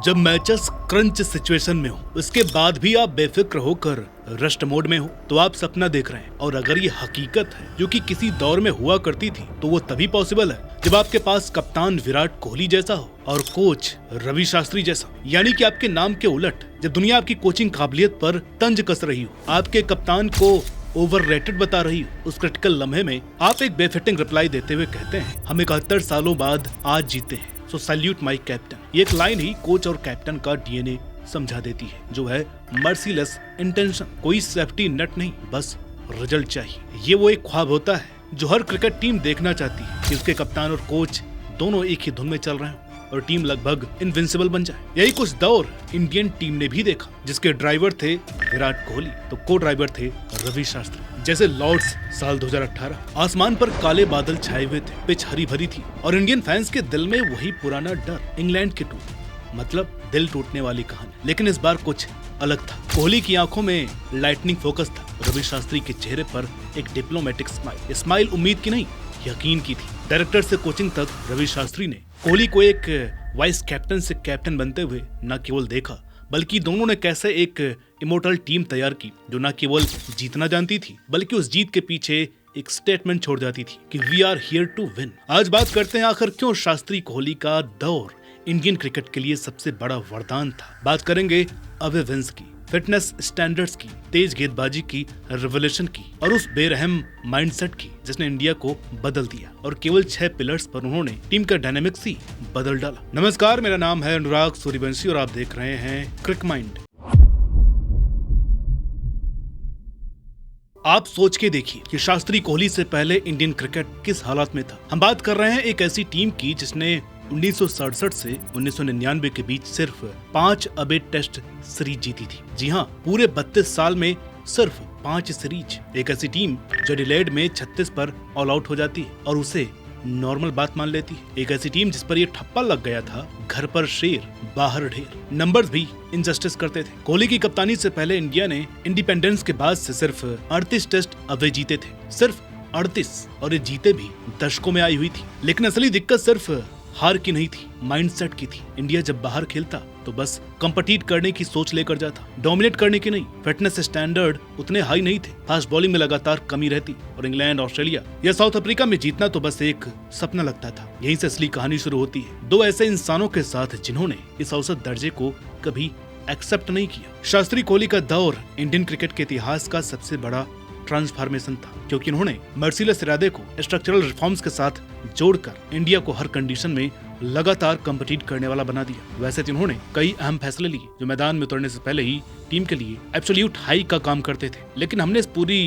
जब matches crunch situation में हो, उसके बाद भी आप बेफिक्र होकर रस्ट मोड में हो, तो आप सपना देख रहे हैं। और अगर ये हकीकत है जो कि किसी दौर में हुआ करती थी, तो वो तभी पॉसिबल है जब आपके पास कप्तान विराट कोहली जैसा हो और कोच रवि शास्त्री जैसा। यानी कि आपके नाम के उलट जब दुनिया आपकी कोचिंग काबिलियत पर तंज कस रही हो, आपके कप्तान को ओवररेटेड बता रही हो, उस क्रिटिकल लम्हे में आप एक बेफिटिंग रिप्लाई देते हुए कहते हैं, हम 71 सालों बाद आज जीते हैं, सो सैल्यूट माय कैप्टन। ये एक लाइन ही कोच और कैप्टन का डीएनए समझा देती है, जो है मर्सीलेस इंटेंशन। कोई सेफ्टी नेट नहीं, बस रिजल्ट चाहिए। ये वो एक ख्वाब होता है जो हर क्रिकेट टीम देखना चाहती है कि उसके कप्तान और कोच दोनों एक ही धुन में चल रहे हो और टीम लगभग इनविंसिबल बन जाए। यही कुछ दौर इंडियन टीम ने भी देखा, जिसके ड्राइवर थे विराट कोहली तो को ड्राइवर थे रवि शास्त्री। जैसे लॉर्ड्स साल 2018, आसमान पर काले बादल छाए हुए थे, पिच हरी भरी थी और इंडियन फैंस के दिल में वही पुराना डर, इंग्लैंड के टूट, मतलब दिल टूटने वाली कहानी। लेकिन इस बार कुछ अलग था। कोहली की आंखों में लाइटनिंग फोकस था, रवि शास्त्री के चेहरे पर एक डिप्लोमेटिक स्माइल। स्माइल उम्मीद की नहीं, यकीन की थी। डायरेक्टर से कोचिंग तक रवि शास्त्री ने कोहली को एक वाइस कैप्टन से कैप्टन बनते हुए न केवल देखा, बल्कि दोनों ने कैसे एक इमोर्टल टीम तैयार की जो न केवल जीतना जानती थी, बल्कि उस जीत के पीछे एक स्टेटमेंट छोड़ जाती थी कि we are here to win. आज बात करते हैं आखिर क्यों शास्त्री कोहली का दौर इंडियन क्रिकेट के लिए सबसे बड़ा वरदान था। बात करेंगे अवे विंस की, फिटनेस स्टैंडर्ड्स की, तेज गेंदबाजी की, रिवोल्यूशन की और उस बेरहम माइंडसेट की जिसने इंडिया को बदल दिया। और केवल 6 पिलर्स पर उन्होंने टीम का डायनामिक्स ही बदल डाला। नमस्कार, मेरा नाम है अनुराग सूर्यवंशी और आप देख रहे हैं क्रिक माइंड। आप सोच के देखिए कि शास्त्री कोहली से पहले इंडियन क्रिकेट किस हालात में था। हम बात कर रहे हैं एक ऐसी टीम की जिसने 1967 से 1999 के बीच सिर्फ 5 अबे टेस्ट सीरीज जीती थी। जी हाँ, पूरे 32 साल में सिर्फ 5 सीरीज। एक ऐसी टीम जो एडिलेड में 36 पर ऑल आउट हो जाती है और उसे नॉर्मल बात मान लेती है। एक ऐसी टीम जिस पर ये ठप्पा लग गया था, घर पर शेर बाहर ढेर। नंबर्स भी इनजस्टिस करते थे। कोहली की कप्तानी से पहले इंडिया ने इंडिपेंडेंस के बाद से सिर्फ 38 टेस्ट अवे जीते थे, सिर्फ 38, और ये जीते भी दशकों में आई हुई थी। लेकिन असली दिक्कत सिर्फ हार की नहीं थी, माइंडसेट की थी। इंडिया जब बाहर खेलता तो बस कंपीट करने की सोच लेकर जाता, डोमिनेट करने की नहीं। फिटनेस स्टैंडर्ड उतने हाई नहीं थे, फास्ट बॉलिंग में लगातार कमी रहती और इंग्लैंड, ऑस्ट्रेलिया या साउथ अफ्रीका में जीतना तो बस एक सपना लगता था। यहीं से असली कहानी शुरू होती है, दो ऐसे इंसानों के साथ जिन्होंने इस औसत दर्जे को कभी एक्सेप्ट नहीं किया। शास्त्री कोहली का दौर इंडियन क्रिकेट के इतिहास का सबसे बड़ा ट्रांसफॉर्मेशन था, क्योंकि उन्होंने मर्सीलेस इरादे को स्ट्रक्चरल रिफॉर्म्स के साथ जोड़कर इंडिया को हर कंडीशन में लगातार कंपीट करने वाला बना दिया। वैसे तो उन्होंने कई अहम फैसले लिए जो मैदान में उतरने से पहले ही टीम के लिए एब्सोल्यूट हाई का काम करते थे। लेकिन हमने इस पूरी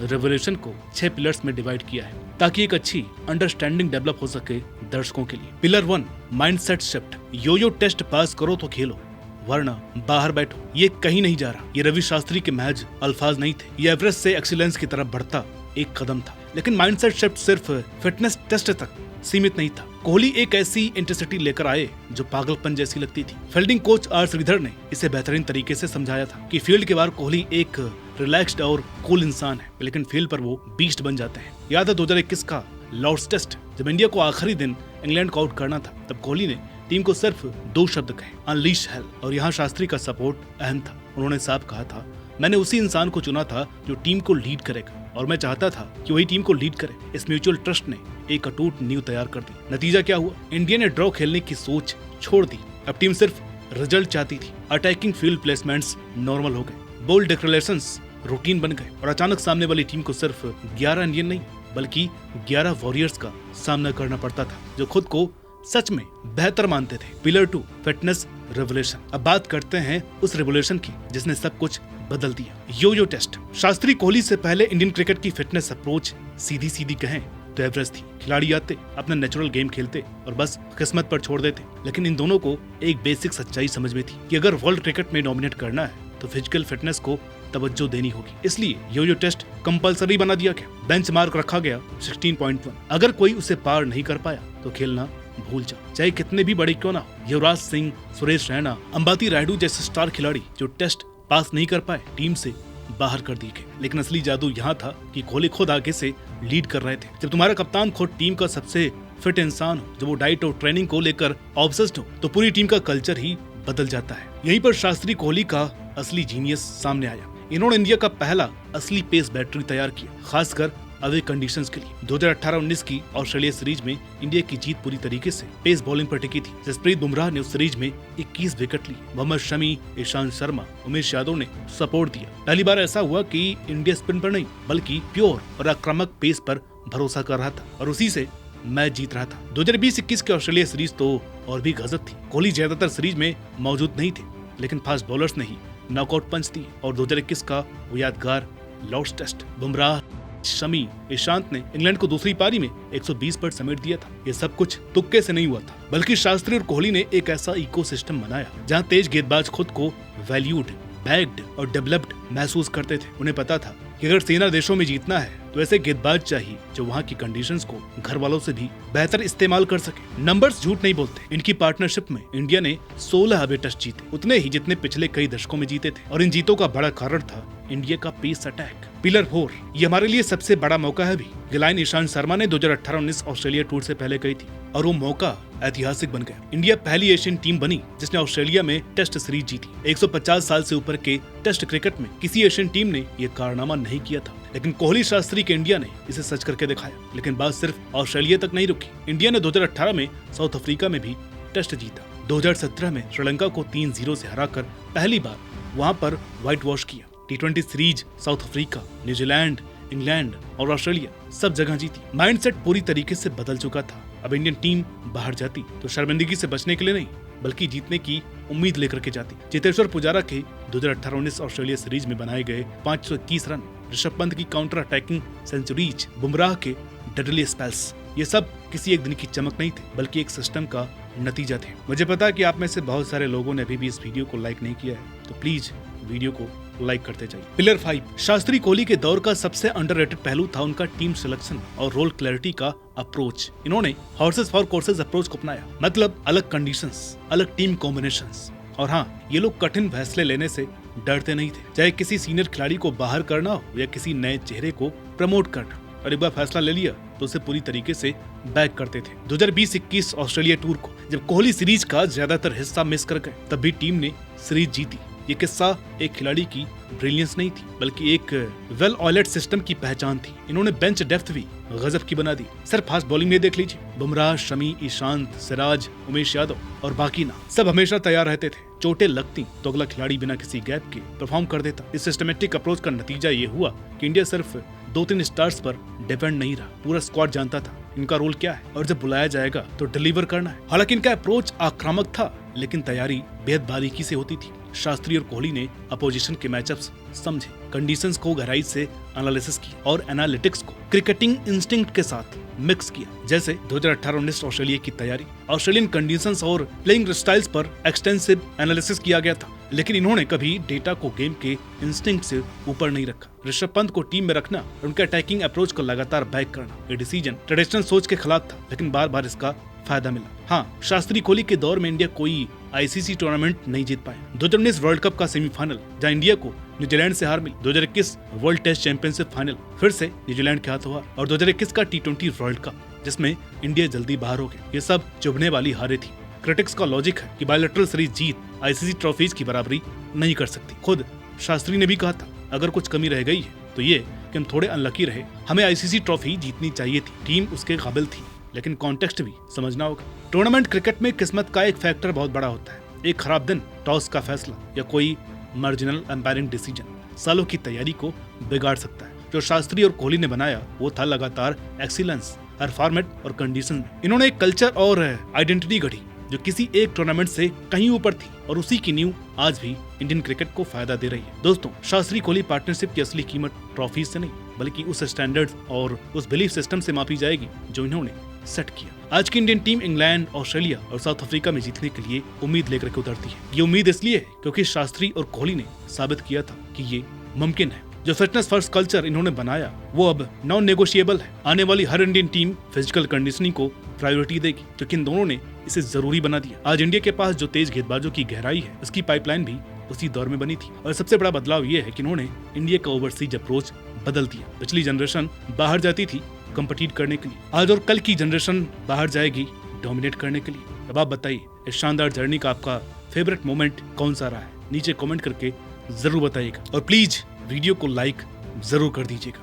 रेवोल्यूशन को 6 पिलर्स में डिवाइड किया है ताकि एक अच्छी अंडरस्टैंडिंग डेवलप हो सके दर्शकों के लिए। Pillar 1, mindset shift. यो टेस्ट पास करो तो खेलो, वरना बाहर बैठो। ये कहीं नहीं जा रहा। ये रवि शास्त्री के महज अल्फाज नहीं थे, ये एवरेस्ट से एक्सीलेंस की तरफ बढ़ता एक कदम था। लेकिन माइंडसेट शिफ्ट सिर्फ फिटनेस टेस्ट तक सीमित नहीं था। कोहली एक ऐसी इंटेंसिटी लेकर आए जो पागलपन जैसी लगती थी। फील्डिंग कोच आर श्रीधर ने इसे बेहतरीन तरीके से समझाया था कि फील्ड के बाहर कोहली एक रिलैक्स्ड और कूल इंसान है, लेकिन फील्ड पर वो बीस्ट बन जाते हैं। याद है 2021 का लॉर्ड्स टेस्ट, जब इंडिया को आखिरी दिन इंग्लैंड को आउट करना था, तब कोहली ने टीम को सिर्फ 2 शब्द कहे, अनलीश हेल। और यहाँ शास्त्री का सपोर्ट अहम था। उन्होंने साफ कहा था, मैंने उसी इंसान को चुना था जो टीम को लीड करेगा और मैं चाहता था कि वही टीम को लीड करे। इस म्यूचुअल ट्रस्ट ने एक अटूट नींव तैयार कर दी। नतीजा क्या हुआ? इंडिया ने ड्रॉ खेलने की सोच छोड़ दी। अब टीम सिर्फ रिजल्ट चाहती थी। अटैकिंग फील्ड प्लेसमेंट्स नॉर्मल हो गए, बोल्ड डिक्लेरेशंस रूटीन बन गए और अचानक सामने वाली टीम को सिर्फ 11 इंडियन नहीं बल्कि 11 वॉरियर्स का सामना करना पड़ता था जो खुद को सच में बेहतर मानते थे। Pillar 2, fitness revolution. अब बात करते हैं उस रेवोल्यूशन की जिसने सब कुछ बदल दिया, यो टेस्ट। शास्त्री कोहली से पहले इंडियन क्रिकेट की फिटनेस अप्रोच सीधी कहें तो एवरेज थी। खिलाड़ी आते, अपना नेचुरल गेम खेलते और बस किस्मत पर छोड़ देते। लेकिन इन दोनों को एक बेसिक सच्चाई समझ में थी कि अगर वर्ल्ड क्रिकेट में डोमिनेट करना है तो फिजिकल फिटनेस को तवज्जो देनी होगी। इसलिए यो टेस्ट कंपलसरी बना दिया गया। बेंचमार्क रखा गया 16.1। अगर कोई उसे पार नहीं कर पाया तो खेलना भूल जाओ, चाहे कितने भी बड़े क्यों ना हो। युवराज सिंह, सुरेश रैना, अंबाती रायडू जैसे स्टार खिलाड़ी जो टेस्ट पास नहीं कर पाए, टीम से बाहर कर दिए गए। लेकिन असली जादू यहाँ था कि कोहली खुद आगे से लीड कर रहे थे। जब तुम्हारा कप्तान खुद टीम का सबसे फिट इंसान हो, जब वो डाइट और ट्रेनिंग को लेकर ऑब्सेस्ड हो, तो पूरी टीम का कल्चर ही बदल जाता है। यहीं पर शास्त्री कोहली का असली जीनियस सामने आया। इन्होंने इंडिया का पहला असली पेस बैटरी तैयार किया, खासकर अवे कंडीशंस के लिए। 2018-19 की ऑस्ट्रेलिया सीरीज में इंडिया की जीत पूरी तरीके से पेस बॉलिंग पर टिकी थी। जसप्रीत बुमराह ने उस सीरीज में 21 विकेट लिए। मोहम्मद शमी, ईशांत शर्मा, उमेश यादव ने सपोर्ट दिया। पहली बार ऐसा हुआ कि इंडिया स्पिन पर नहीं बल्कि प्योर और आक्रामक पेस पर भरोसा कर रहा था और उसी से मैच जीत रहा था। 2020-21 की ऑस्ट्रेलिया सीरीज तो और भी गजब थी। कोहली ज्यादातर सीरीज में मौजूद नहीं थे, लेकिन फास्ट बॉलर्स ने ही नॉकआउट पंच दिए। और 2021 का वो यादगार लॉर्ड्स टेस्ट, बुमराह, शमी, ईशांत ने इंग्लैंड को दूसरी पारी में 120 पर समेट दिया था। ये सब कुछ तुक्के से नहीं हुआ था, बल्कि शास्त्री और कोहली ने एक ऐसा इकोसिस्टम बनाया जहां तेज गेंदबाज खुद को वैल्यूड, बैग्ड और डेवलप्ड महसूस करते थे। उन्हें पता था कि अगर सेना देशों में जीतना है तो ऐसे गेंदबाज चाहिए जो वहाँ की कंडीशंस को घर वालों से भी बेहतर इस्तेमाल कर सके। नंबर्स झूठ नहीं बोलते। इनकी पार्टनरशिप में इंडिया ने 16 अवे टेस्ट जीते, उतने ही जितने पिछले कई दशकों में जीते थे। और इन जीतों का बड़ा कारण था इंडिया का पेस अटैक। पिलर 4 ये हमारे लिए सबसे बड़ा मौका है भी। ये लाइन ईशांत शर्मा ने 2018-19 ऑस्ट्रेलिया टूर से पहले कही थी और वो मौका ऐतिहासिक बन गया। इंडिया पहली एशियन टीम बनी जिसने ऑस्ट्रेलिया में टेस्ट सीरीज जीती। 150 साल से ऊपर के टेस्ट क्रिकेट में किसी एशियन टीम ने ये कारनामा नहीं किया था, लेकिन कोहली शास्त्री के इंडिया ने इसे सच करके दिखाया। लेकिन बात सिर्फ ऑस्ट्रेलिया तक नहीं रुकी। इंडिया ने 2018 में साउथ अफ्रीका में भी टेस्ट जीता। 2017 में श्रीलंका को 3-0 से हराकर पहली बार वहां पर व्हाइट वॉश किया। T20 series south Africa, New Zealand, England और ऑस्ट्रेलिया सब जगह जीती। माइंडसेट पूरी तरीके से बदल चुका था। अब इंडियन टीम बाहर जाती तो शर्मिंदगी से बचने के लिए नहीं बल्कि जीतने की उम्मीद लेकर के जाती। चेतेश्वर पुजारा के 2018-19 ऑस्ट्रेलिया सीरीज में बनाए गए 521 रन, ऋषभ पंत की काउंटर अटैकिंग सेंचुरीज, बुमराह के डेडली स्पेल्स, ये सब किसी एक दिन की चमक नहीं थे बल्कि एक सिस्टम का नतीजा थे। मुझे पता है कि आप में से बहुत सारे लोगों ने अभी भी इस वीडियो को लाइक नहीं किया है, तो प्लीज वीडियो को लाइक करते जाइए। पिलर 5 शास्त्री कोहली के दौर का सबसे अंडररेटेड पहलू था उनका टीम सिलेक्शन और रोल क्लैरिटी का अप्रोच। इन्होंने हॉर्सेस फॉर कोर्सेज अप्रोच को अपनाया, मतलब अलग कंडीशंस, अलग टीम कॉम्बिनेशंस। और हाँ, ये लोग कठिन फैसले लेने से डरते नहीं थे, चाहे किसी सीनियर खिलाड़ी को बाहर करना हो या किसी नए चेहरे को प्रमोट करना। और एक बार फैसला ले लिया तो उसे पूरी तरीके से बैक करते थे। 2020-21 ऑस्ट्रेलिया टूर को जब कोहली सीरीज का ज्यादातर हिस्सा मिस कर गए, तब भी टीम ने सीरीज जीती। ये किस्सा एक खिलाड़ी की ब्रिलियंस नहीं थी बल्कि एक वेल ऑयलेड सिस्टम की पहचान थी। इन्होंने बेंच डेप्थ भी गजब की बना दी। सिर्फ फास्ट बॉलिंग में देख लीजिए, बुमराह, शमी, ईशांत, सिराज, उमेश यादव और बाकी ना सब हमेशा तैयार रहते थे। चोटें लगती तो अगला खिलाड़ी बिना किसी गैप के परफॉर्म कर देता। इस सिस्टमेटिक अप्रोच का नतीजा ये हुआ कि इंडिया सिर्फ 2-3 स्टार्स पर डिपेंड नहीं रहा। पूरा स्क्वाड जानता था इनका रोल क्या है और जब बुलाया जाएगा तो डिलीवर करना है। हालांकि इनका अप्रोच आक्रामक था, लेकिन तैयारी बेहद बारीकी से होती थी। शास्त्री और कोहली ने अपोजिशन के मैचअप्स समझे, कंडीशंस को गहराई से एनालिसिस किया और एनालिटिक्स को क्रिकेटिंग इंस्टिंक्ट के साथ मिक्स किया। जैसे 2018-19 ऑस्ट्रेलिया की तैयारी, ऑस्ट्रेलियन कंडीशंस और प्लेइंग स्टाइल्स पर एक्सटेंसिव एनालिसिस किया गया था, लेकिन इन्होंने कभी डेटा को गेम के इंस्टिंक्ट से ऊपर नहीं रखा। ऋषभ पंत को टीम में रखना और उनका अटैकिंग अप्रोच को लगातार बैक करना, ये डिसीजन ट्रेडिशनल सोच के खिलाफ था, लेकिन बार बार इसका फायदा मिला। हाँ, शास्त्री कोहली के दौर में इंडिया कोई आईसीसी टूर्नामेंट नहीं जीत पाए। 2019 वर्ल्ड कप का सेमीफाइनल जहां इंडिया को न्यूजीलैंड से हार मिली, 2021 वर्ल्ड टेस्ट चैंपियनशिप फाइनल फिर से न्यूजीलैंड के हाथों हार, और 2021 का T20 वर्ल्ड कप जिसमें इंडिया जल्दी बाहर हो गई। ये सब चुभने वाली हारें थी। क्रिटिक्स का लॉजिक है कि बायलैटरल सीरीज जीत आईसीसी ट्रॉफीज की बराबरी नहीं कर सकती। खुद शास्त्री ने भी कहा था, अगर कुछ कमी रह गई है तो ये कि हम थोड़े अनलकी रहे। हमें आईसीसी ट्रॉफी जीतनी चाहिए थी, टीम उसके काबिल थी, लेकिन कॉन्टेक्स्ट भी समझना होगा। टूर्नामेंट क्रिकेट में किस्मत का एक फैक्टर बहुत बड़ा होता है। एक खराब दिन, टॉस का फैसला या कोई मार्जिनल एम्पायरिंग डिसीजन सालों की तैयारी को बिगाड़ सकता है। जो शास्त्री और कोहली ने बनाया वो था लगातार एक्सीलेंस हर फॉर्मेट और कंडीशन में। इन्होंने एक कल्चर और आइडेंटिटी गढ़ी जो किसी एक टूर्नामेंट से कहीं ऊपर थी, और उसी की नींव आज भी इंडियन क्रिकेट को फायदा दे रही है। दोस्तों, शास्त्री कोहली पार्टनरशिप की असली कीमत ट्रॉफी से नहीं बल्कि उस स्टैंडर्ड्स और उस बिलीफ सिस्टम से मापी जाएगी जो इन्होंने सेट किया। आज की इंडियन टीम इंग्लैंड, ऑस्ट्रेलिया और साउथ अफ्रीका में जीतने के लिए उम्मीद लेकर के उतरती है। ये उम्मीद इसलिए है क्योंकि शास्त्री और कोहली ने साबित किया था कि ये मुमकिन है। जो फिटनेस फर्स्ट कल्चर इन्होंने बनाया वो अब नॉन नेगोशिएबल है। आने वाली हर इंडियन टीम फिजिकल कंडीशनिंग को प्रायोरिटी देगी, क्योंकि इन दोनों ने इसे जरूरी बना दिया। आज इंडिया के पास जो तेज गेंदबाजों की गहराई है, उसकी पाइपलाइन भी उसी दौर में बनी थी। और सबसे बड़ा बदलाव ये है कि इन्होंने इंडिया का ओवरसीज अप्रोच बदल दिया। पिछली जनरेशन बाहर जाती थी कम्पीट करने के लिए, आज और कल की जनरेशन बाहर जाएगी डोमिनेट करने के लिए। अब आप बताइए, इस शानदार जर्नी का आपका फेवरेट मोमेंट कौन सा रहा है, नीचे कमेंट करके जरूर बताइएगा और प्लीज वीडियो को लाइक जरूर कर दीजिएगा।